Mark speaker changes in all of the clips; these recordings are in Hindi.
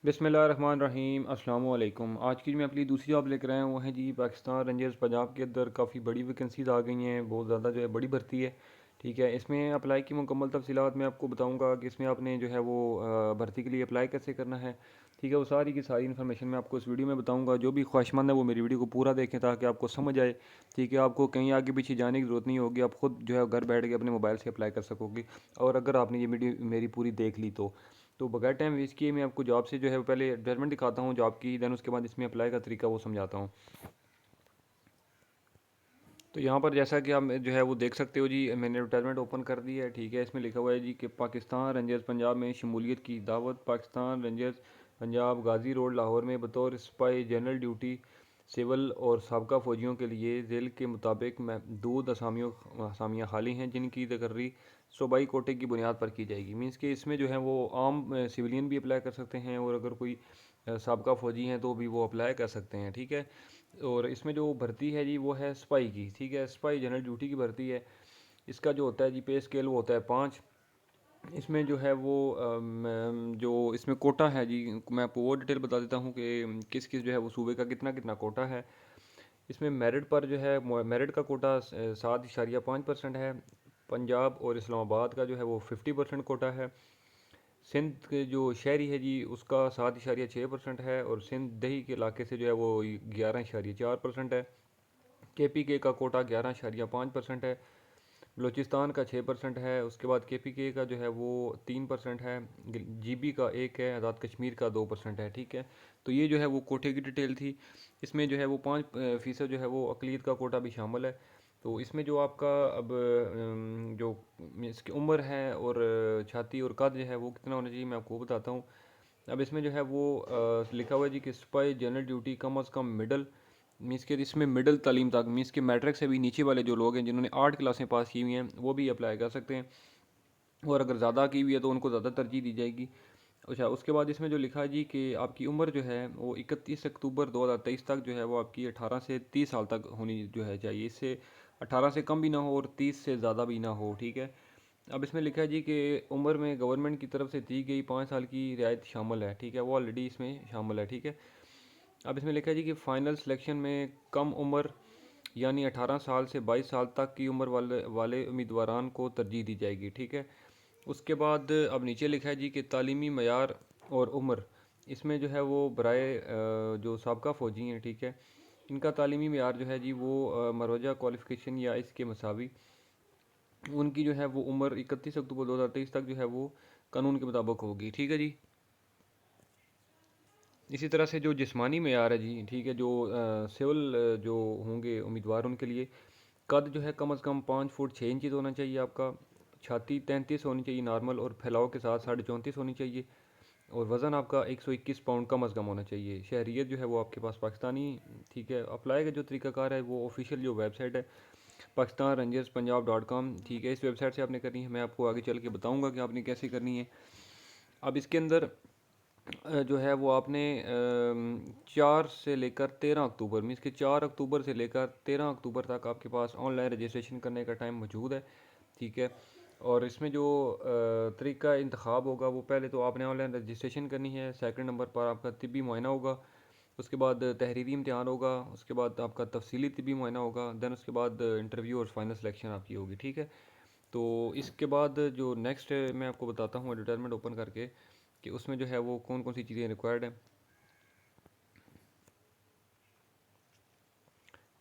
Speaker 1: बिस्मिल्लाहिर्रहमानिर्रहीम अस्सलाम वालेकुम। आज की मैं अपनी दूसरी जॉब लेकर आया हूँ वो है जी पाकिस्तान रेंजर्स पंजाब के अंदर काफ़ी बड़ी वैकेंसीज आ गई हैं, बहुत ज़्यादा जो है बड़ी भर्ती है। ठीक है, इसमें अप्लाई की मुकम्मल तफसीलात मैं आपको बताऊँगा कि इसमें आपने जो है वो भर्ती के लिए अप्लाई कैसे करना है। ठीक है, वो सारी की सारी इन्फॉर्मेशन मैं आपको इस वीडियो में बताऊँगा। जो भी ख्वाहिशमंद है वो मेरी वीडियो को पूरा देखें ताकि आपको समझ आए। ठीक है, आपको कहीं आगे पीछे जाने की ज़रूरत नहीं होगी, आप ख़ुद जो है घर बैठ के अपने मोबाइल से अप्लाई कर सकोगे। और अगर आपने ये वीडियो मेरी पूरी देख ली तो बगैर टाइम वेस्ट किए मैं आपको जॉब से जो है पहले एडवर्टाइजमेंट दिखाता हूँ जॉब की, देन उसके बाद इसमें अप्लाई का तरीका वो समझाता हूँ। तो यहाँ पर जैसा कि आप जो है वो देख सकते हो जी, मैंने एडवर्टाइजमेंट ओपन कर दी है। ठीक है, इसमें लिखा हुआ है जी कि पाकिस्तान रेंजर्स पंजाब में शमूलियत की दावत। पाकिस्तान रेंजर्स पंजाब गाजी रोड लाहौर में बतौर सिपाही जनरल ड्यूटी सिविल और साबका फ़ौजियों के लिए ज़ेल के मुताबिक महदूद असामियाँ खाली हैं जिनकी तकर्री सूबाई कोटे की बुनियाद पर की जाएगी। मीन्स कि इसमें जो है वो आम सिविलियन भी अप्लाई कर सकते हैं और अगर कोई साबका फ़ौजी हैं तो भी वो अप्लाई कर सकते हैं। ठीक है, और इसमें जो भर्ती है जी वो है सिपाही की। ठीक है, सिपाही जनरल ड्यूटी की भर्ती है। इसका जो होता है जी पे स्केल वो होता है 5। इसमें जो है वो जो इसमें कोटा है जी, मैं आपको वो डिटेल बता देता हूँ कि किस किस जो है वो सूबे का कितना कितना कोटा है। इसमें मेरिट पर जो है मेरिट का कोटा 7.5% है। पंजाब और इस्लामाबाद का जो है वो 50% कोटा है। सिंध के जो शहरी है जी उसका 7.6% है और सिंध दही के इलाके से जो है वो 11.4% है। KPK का कोटा 11.5% है। बलूचिस्तान का 6% है। उसके बाद KPK का जो है वो 3% है। GB का 1 है। आज़ाद कश्मीर का 2% है। ठीक है, तो ये जो है वो कोटे की डिटेल थी। इसमें जो है वो 5% जो है वो अक़लियत का कोटा भी शामिल है। तो इसमें जो आपका अब जो इसकी उम्र है और छाती और कद जो है वो कितना होना चाहिए मैं आपको बताता हूँ। अब इसमें जो है वो लिखा हुआ है जी कि सिपाही जनरल ड्यूटी कम अज़ कम मिडल, मीन्स के इसमें मिडिल तालीम तक, मीन्स के मैट्रिक से भी नीचे वाले जो लोग हैं जिन्होंने 8 क्लासें पास की हुई हैं वो भी अप्लाई कर सकते हैं। और अगर ज़्यादा की हुई है तो उनको ज़्यादा तरजीह दी जाएगी। अच्छा, उसके बाद इसमें जो लिखा है जी कि आपकी उम्र जो है वो 31 अक्टूबर 2023 तक जो है वो आपकी 18 से 30 साल तक होनी जो है चाहिए। इससे 18 से कम भी ना हो और 30 से ज़्यादा भी ना हो। ठीक है, अब इसमें लिखा है जी कि उम्र में गवर्नमेंट की तरफ से दी गई 5 साल की रियायत शामिल है। ठीक है, वो ऑलरेडी इसमें शामिल है। ठीक है, अब इसमें लिखा है जी कि फ़ाइनल सिलेक्शन में कम उम्र यानी 18 साल से 22 साल तक की उम्र वाले उम्मीदवारान को तरजीह दी जाएगी। ठीक है, उसके बाद अब नीचे लिखा है जी कि तालीमी मयार और उम्र, इसमें जो है वो बराए जो साबका फ़ौजी हैं। ठीक है, इनका तालीमी मयार जो है जी वो मरोजा क्वालिफ़िकेशन या इसके मसावी, उनकी जो है वो उम्र 31 अक्टूबर 2023 तक जो है वो कानून के मुताबिक होगी। ठीक है जी, इसी तरह से जो जिस्मानी मेयार है जी, ठीक है, जो सिविल जो होंगे उम्मीदवार उनके लिए कद जो है कम अज़ कम 5 फुट 6 इंच होना चाहिए आपका। छाती 33 होनी चाहिए नॉर्मल और फैलाव के साथ 34.5 होनी चाहिए। और वज़न आपका 121 पाउंड कम अज़ कम होना चाहिए। शहरियत जो है वो आपके पास पाकिस्तानी। ठीक है, अप्लाई का जो तरीकाकार है वो ऑफिशियल जो वेबसाइट है पाकिस्तान रेंजर्स पंजाब .com, ठीक है, इस वेबसाइट से आपने करनी है। मैं आपको आगे चल के बताऊँगा कि आपने कैसे करनी है। अब इसके अंदर जो है वो आपने 4 से लेकर 13 अक्टूबर, मीन्स कि 4 अक्टूबर से लेकर 13 अक्टूबर तक आपके पास ऑनलाइन रजिस्ट्रेशन करने का टाइम मौजूद है। ठीक है, और इसमें जो तरीका इंतखाब होगा वो पहले तो आपने ऑनलाइन रजिस्ट्रेशन करनी है। सेकंड नंबर पर आपका तिब्बी मुआयना होगा। उसके बाद तहरीरी इम्तिहान होगा। उसके बाद आपका तफसीली तिब्बी मुआयना होगा। देन उसके बाद इंटरव्यू और फाइनल सिलेक्शन आपकी होगी। ठीक है, तो इसके बाद जो नेक्स्ट मैं आपको बताता हूँ एडवर्टाइजमेंट ओपन करके कि उसमें जो है वो कौन कौन सी चीज़ें रिक्वायर्ड हैं।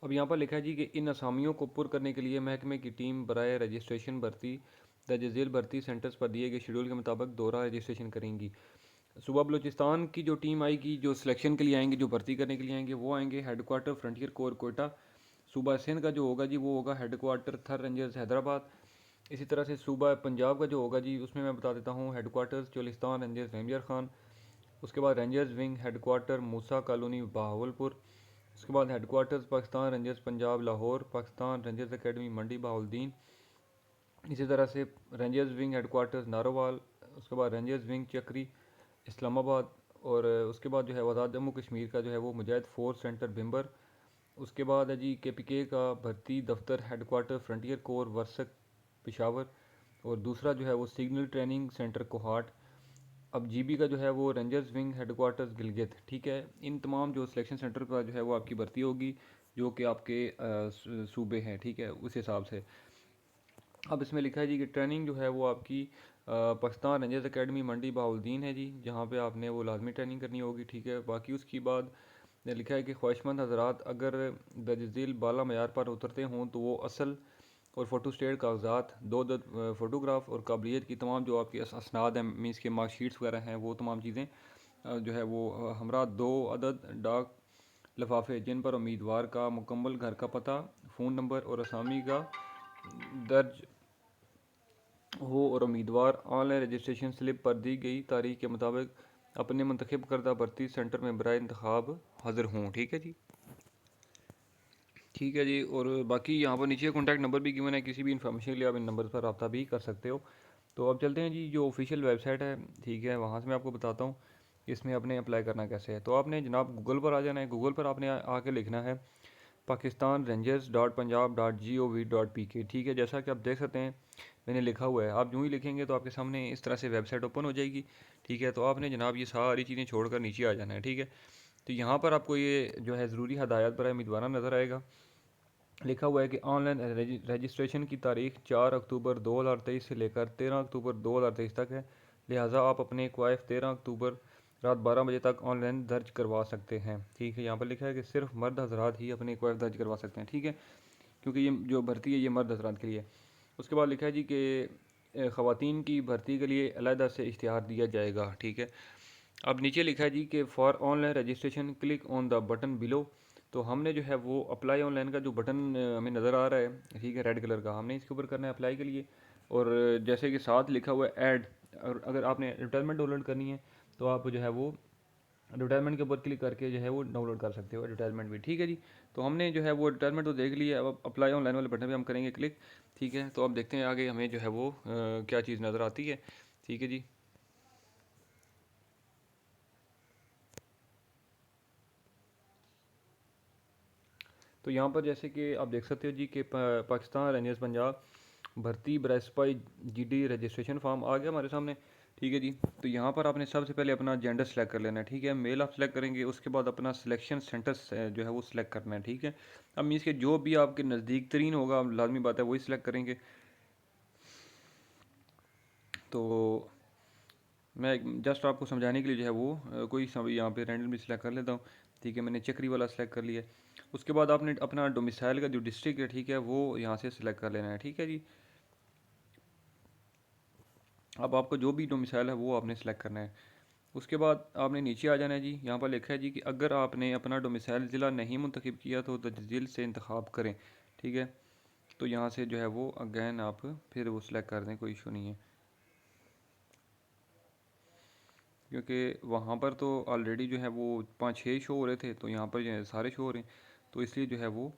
Speaker 1: अब यहाँ पर लिखा है जी कि इन असामियों को पुर करने के लिए महकमे की टीम बराए रजिस्ट्रेशन भर्ती दर्ज झेल भर्ती सेंटर्स पर दिए गए शेड्यूल के मुताबिक दोहरा रजिस्ट्रेशन करेंगी। सुबह बलूचिस्तान की जो टीम आएगी, जो सिलेक्शन के लिए आएंगे, जो भर्ती करने के लिए आएंगे, वो आएंगे हेडक्वार्टर फ्रंटियर कोर कोयटा। सूबा सिंध का जो होगा जी वो होगा हेडक्वार्टर थर रेंजर्स हैदराबाद। इसी तरह से सूबा पंजाब का जो होगा जी उसमें मैं बता देता हूँ हेडक्वार्टर्स चोलिस्तान रेंजर्स रेमजर खान। उसके बाद rangers wing headquarter Musa colony Bahawalpur. उसके बाद headquarters Pakistan rangers Punjab Lahore, Pakistan rangers academy Mandi Bahauddin. इसी तरह से रेंजर्स विंग हेडक्वार्टर्स नारोवाल। उसके बाद रेंजर्स विंग चक्री इस्लामाबाद। और उसके बाद जो है आज़ाद जम्मू कश्मीर का जो है वो मुजाहिद फोर्स सेंटर भिम्बर। उसके बाद है जी KPK का भर्ती दफ्तर headquarter frontier core Warsak Peshawar. और दूसरा जो है वो सिग्नल ट्रेनिंग सेंटर कोहाट। अब जीबी का जो है वो रेंजर्स विंग हेडक्वार्टर्स गिलगित, ठीक है। इन तमाम जो सिलेक्शन सेंटर पर जो है वो आपकी भर्ती होगी, जो कि आपके सूबे हैं, ठीक है, उस हिसाब से। अब इसमें लिखा है जी कि ट्रेनिंग जो है वो आपकी पाकिस्तान रेंजर्स एकेडमी मंडी बहाउद्दीन है जी, जहाँ पे आपने वो लाजमी ट्रेनिंग करनी होगी, ठीक है। बाकी उसके बाद ने लिखा है कि ख्वाहिशमंद हजरात अगर दर्ज बाला मयार पर उतरते हों तो वो असल और फ़ोटो स्टेट कागजात, दो फ़ोटोग्राफ और काबिलियत की तमाम जो आपकी असनाद हैं, मीन्स के मार्कशीट्स वगैरह हैं, वो तमाम चीज़ें जो है वो हमरा 2 अदद डाक लिफाफे जिन पर उम्मीदवार का मुकम्मल घर का पता, फ़ोन नंबर और असामी का दर्ज हो और उम्मीदवार ऑनलाइन रजिस्ट्रेशन स्लिप पर दी गई तारीख के मुताबिक अपने मुंतखब करदा भर्ती सेंटर में बराए इंतखाब हाज़िर हों, ठीक है जी। ठीक है जी। और बाकी यहाँ पर नीचे कॉन्टैक्ट नंबर भी गिवन है, किसी भी इन्फॉर्मेशन के लिए आप इन नंबर पर रब्ता भी कर सकते हो। तो अब चलते हैं जी जो ऑफिशियल वेबसाइट है, ठीक है, वहाँ से मैं आपको बताता हूँ कि इसमें आपने अप्लाई करना कैसे है। तो आपने जनाब गूगल पर आ जाना है, गूगल पर आपने आके लिखना है Pakistan Rangers dot Punjab dot G O V dot P K, ठीक है। जैसा कि आप देख सकते हैं मैंने लिखा हुआ है, आप यूँ ही लिखेंगे तो आपके सामने इस तरह से वेबसाइट ओपन हो जाएगी, ठीक है। तो आपने जनाब ये सारी चीज़ें छोड़कर नीचे आ जाना है, ठीक है। तो यहाँ पर आपको ये जो है ज़रूरी हदायत पर उम्मीदवार नज़र आएगा, लिखा हुआ है कि ऑनलाइन रजिस्ट्रेशन की तारीख 4 अक्टूबर 2023 से लेकर 13 अक्टूबर 2023 तक है, लिहाजा आप अपने क्वाइफ 13 अक्टूबर रात 12 बजे तक ऑनलाइन दर्ज करवा सकते हैं, ठीक है। यहाँ पर लिखा है कि सिर्फ मर्द हजरात ही अपने क्वाइफ दर्ज करवा सकते हैं, ठीक है, क्योंकि ये जो भर्ती है ये मर्द हजरात के लिए है। उसके बाद लिखा है जी कि ख़वातीन की भर्ती के लिए अलहदा से इश्तिहार दिया जाएगा, ठीक है। अब नीचे लिखा है जी कि for online registration click on the button below. तो हमने जो है वो अप्लाई ऑनलाइन का जो बटन हमें नज़र आ रहा है, ठीक है, रेड कलर का, हमने इसके ऊपर करना है अप्लाई के लिए। और जैसे कि साथ लिखा हुआ है ऐड, और अगर आपने एडवर्टाइजमेंट डाउनलोड करनी है तो आप जो है वो एडवर्टाइजमेंट के ऊपर क्लिक करके जो है वो डाउनलोड कर सकते हो एडवर्टाइजमेंट भी, ठीक है जी। तो हमने जो है वो एडवर्टाइजमेंट तो देख लिया, अब अप्लाई ऑनलाइन वाले बटन पे हम करेंगे क्लिक, ठीक है। तो अब देखते हैं आगे हमें जो है वो क्या चीज़ नज़र आती है, ठीक है जी। तो यहाँ पर जैसे कि आप देख सकते हो जी कि पाकिस्तान रेंजर्स पंजाब भर्ती बराए सिपाही जीडी रजिस्ट्रेशन फॉर्म आ गया हमारे सामने, ठीक है जी। तो यहाँ पर आपने सबसे पहले अपना जेंडर सेलेक्ट कर लेना है, ठीक है, मेल आप सेलेक्ट करेंगे। उसके बाद अपना सिलेक्शन सेंटर जो है वो सिलेक्ट करना है, ठीक है। अब मीन्स के जो भी आपके नज़दीक तरीन होगा, लाजमी बात है वही सिलेक्ट करेंगे। तो मैं जस्ट आपको समझाने के लिए जो है वो कोई सब यहाँ पे रैंडम भी सिलेक्ट कर लेता हूँ, ठीक है। मैंने चक्री वाला सिलेक्ट कर लिया। उसके बाद आपने अपना डोमिसाइल का जो डिस्ट्रिक्ट है, ठीक है, वो यहाँ से सिलेक्ट कर लेना है, ठीक है जी। अब आपको जो भी डोमिसाइल है वो आपने सेलेक्ट करना है। उसके बाद आपने नीचे आ जाना है जी। यहाँ पर लिखा है जी कि अगर आपने अपना डोमिसाइल ज़िला नहीं मुंतखब किया तो तजदील से इंतखाब करें, ठीक है। तो यहाँ से जो है वो अगैन आप फिर वो सिलेक्ट कर दें, कोई इशू नहीं है, क्योंकि वहाँ पर तो ऑलरेडी जो है वो 5-6 शो हो रहे थे, तो यहाँ पर जो है सारे शो हो रहे हैं, तो इसलिए जो है वो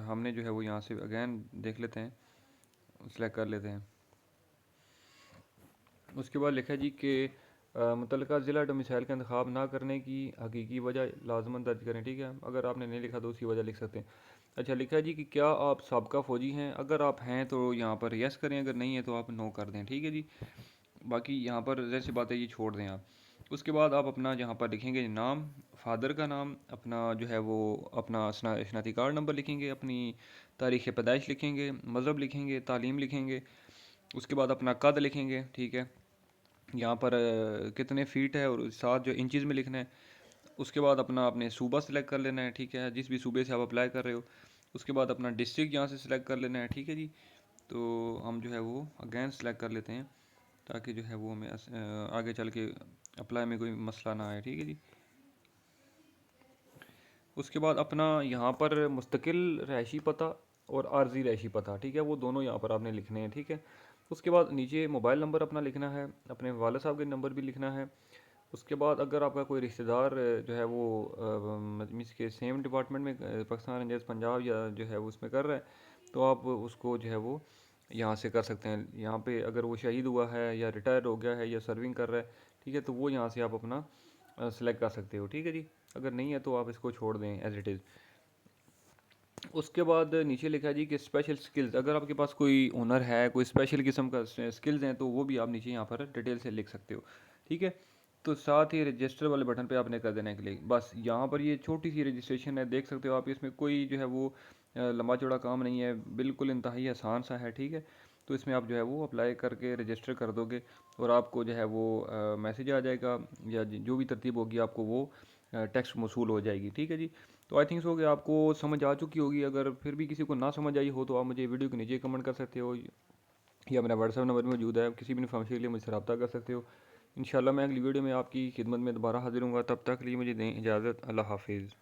Speaker 1: हमने जो है वो यहाँ से अगैन देख लेते हैं, सेलेक्ट कर लेते हैं। उसके बाद लिखा है जी कि मुतलका ज़िला डोमिसाइल का इंतखाब ना करने की हकीकी वजह लाजमन दर्ज करें, ठीक है। अगर आपने नहीं लिखा तो उसकी वजह लिख सकते हैं। अच्छा, लिखा है जी कि क्या आप साबका फ़ौजी हैं, अगर आप हैं तो यहाँ पर यस करें, अगर नहीं है तो आप नो कर दें, ठीक है जी। बाकी यहाँ पर जैसी बात है ये छोड़ दें आप। उसके बाद आप अपना यहाँ पर लिखेंगे नाम, फादर का नाम, अपना जो है वो अपना शनाख्ती कार्ड नंबर लिखेंगे, अपनी तारीख़ पैदाइश लिखेंगे, मज़हब लिखेंगे, तालीम लिखेंगे। उसके बाद अपना कद लिखेंगे, ठीक है, यहाँ पर कितने फ़ीट है और साथ जो इंचज़ में लिखना है। उसके बाद अपना आपने सूबा सेलेक्ट कर लेना है, ठीक है, जिस भी सूबे से आप अप्लाई कर रहे हो। उसके बाद अपना डिस्ट्रिक्ट यहाँ से सिलेक्ट कर लेना है, ठीक है जी। तो हम जो है वो अगैन सेलेक्ट कर लेते हैं, ताकि जो है वो हमें आगे चल के अप्लाई में कोई मसला ना आए, ठीक है जी। उसके बाद अपना यहाँ पर मुस्तकिल रहायशी पता और आर्जी रहायशी पता, ठीक है, वो दोनों यहाँ पर आपने लिखने हैं, ठीक है। उसके बाद नीचे मोबाइल नंबर अपना लिखना है, अपने वाले साहब के नंबर भी लिखना है। उसके बाद अगर आपका कोई रिश्तेदार जो है वो मीन्स के सेम डिपार्टमेंट में पाकिस्तान रेंजर्स पंजाब या जो है वो उसमें कर रहा है, तो आप उसको जो है वो यहाँ से कर सकते हैं। यहाँ पे अगर वो शहीद हुआ है या रिटायर हो गया है या सर्विंग कर रहा है, ठीक है, तो वो यहाँ से आप अपना सेलेक्ट कर सकते हो, ठीक है जी। अगर नहीं है तो आप इसको छोड़ दें एज इट इज़। उसके बाद नीचे लिखा है जी कि स्पेशल स्किल्स, अगर आपके पास कोई हुनर है, कोई स्पेशल किस्म का स्किल्स हैं, तो वो भी आप नीचे यहाँ पर डिटेल से लिख सकते हो, ठीक है। तो साथ ही रजिस्टर वाले बटन पे आपने कर देना है क्लिक। बस यहाँ पर ये छोटी सी रजिस्ट्रेशन है, देख सकते हो आप, इसमें कोई जो है वो लंबा चौड़ा काम नहीं है, बिल्कुल इंतहाई आसान सा है। ठीक है, तो इसमें आप जो है वो अप्लाई करके रजिस्टर कर दोगे और आपको जो है वो मैसेज आ जाएगा या जो भी तरतीब होगी आपको वो टेक्स्ट मौसूल हो जाएगी। ठीक है जी। तो आई थिंक सो कि आपको समझ आ चुकी होगी। अगर फिर भी किसी को ना समझ आई हो तो आप मुझे वीडियो के नीचे कमेंट कर सकते हो या मेरा व्हाट्सएप नंबर मौजूद है, किसी भी इन्फॉर्मेशन के लिए मुझसे रब्ता कर सकते हो। इंशाल्लाह मैं अगली वीडियो में आपकी खिदमत में दोबारा हाजिर हूँगा। तब तक के लिए मुझे दें इजाज़त। अल्लाह हाफिज़।